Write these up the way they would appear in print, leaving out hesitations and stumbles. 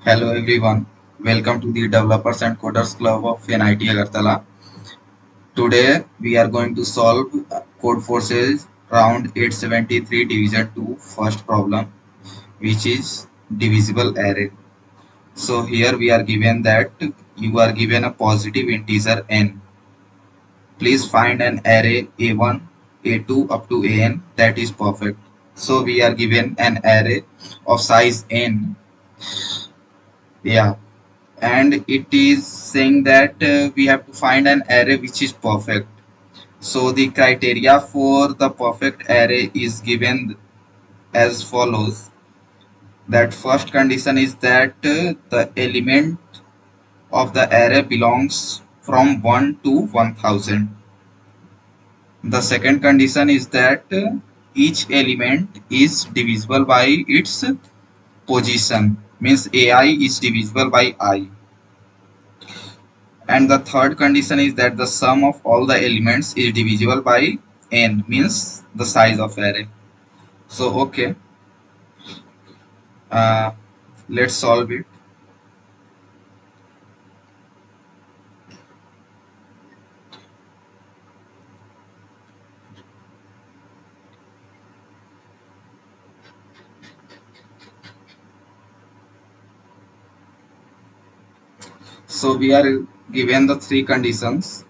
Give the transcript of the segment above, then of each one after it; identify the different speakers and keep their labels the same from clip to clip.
Speaker 1: Hello everyone, welcome to the Developers and Coders Club of NIT Agartala. Today we are going to solve Codeforces round 873 division 2 first problem, which is divisible array. So here we are given that you are given a positive integer n. Please find an array a1, a2 up to an that is perfect. So we are given an array of size n. Yeah, and it is saying that we have to find an array which is perfect. So the criteria for the perfect array is given as follows. That first condition is that the element of the array belongs from 1 to 1000. The second condition is that each element is divisible by its position, means ai is divisible by I. And the third condition is that the sum of all the elements is divisible by n, means the size of array. So okay, uh, let's solve it. So we are given the three conditions.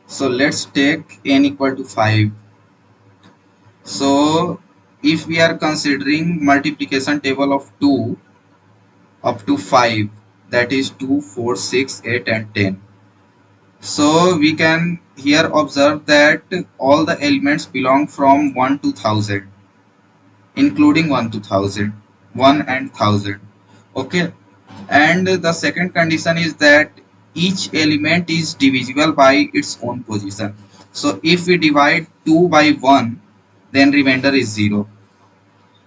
Speaker 1: So let's take n equal to 5. So if we are considering multiplication table of 2 up to 5, that is 2, 4, 6, 8 and 10. So we can here observe that all the elements belong from 1 to 1000, including 1 to 1000, 1 and 1000. Okay, and the second condition is that each element is divisible by its own position. So if we divide 2 by 1, then remainder is 0.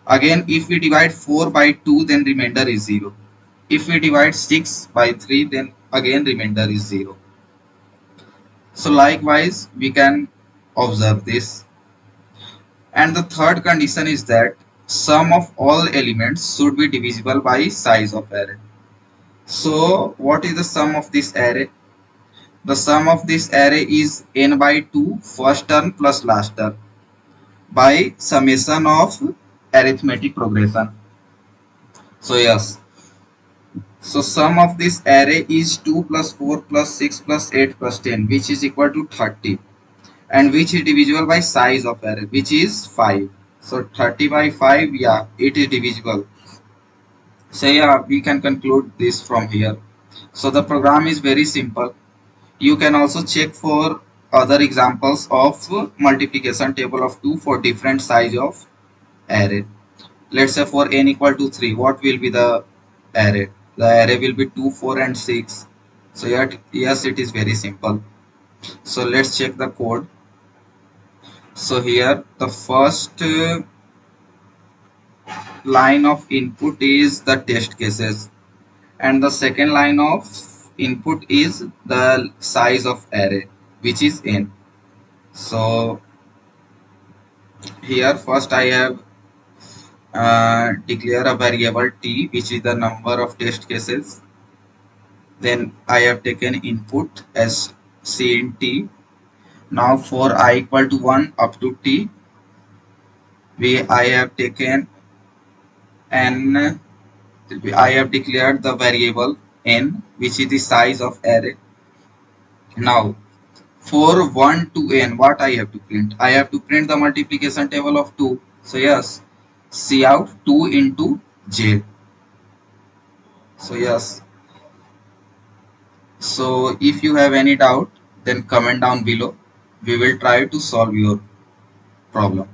Speaker 1: Again, if we divide 4 by 2, then remainder is 0. If we divide 6 by 3, then again remainder is 0. So likewise we can observe this. And the third condition is that sum of all elements should be divisible by size of array. So what is the sum of this array? The sum of this array is n by 2 first term plus last term by summation of arithmetic progression. So yes, so sum of this array is 2 plus 4 plus 6 plus 8 plus 10, which is equal to 30, and which is divisible by size of array, which is 5. So 30 by 5, yeah, it is divisible. So yeah, we can conclude this from here. So the program is very simple. You can also check for other examples of multiplication table of 2 for different size of array. Let's say for n equal to 3, what will be the array? The array will be 2, 4 and 6. So yes, it is very simple. So let's check the code. So here the first line of input is the test cases, and the second line of input is the size of array, which is n. So here first I have declare a variable t, which is the number of test cases. Then I have taken input as c in t. Now for I equal to 1 up to t, I have taken n. I have declared the variable n, which is the size of array. Now for 1 to n, what I have to print? I have to print the multiplication table of 2. So yes, C out 2 into j. So yes, so if you have any doubt, then comment down below. We will try to solve your problem.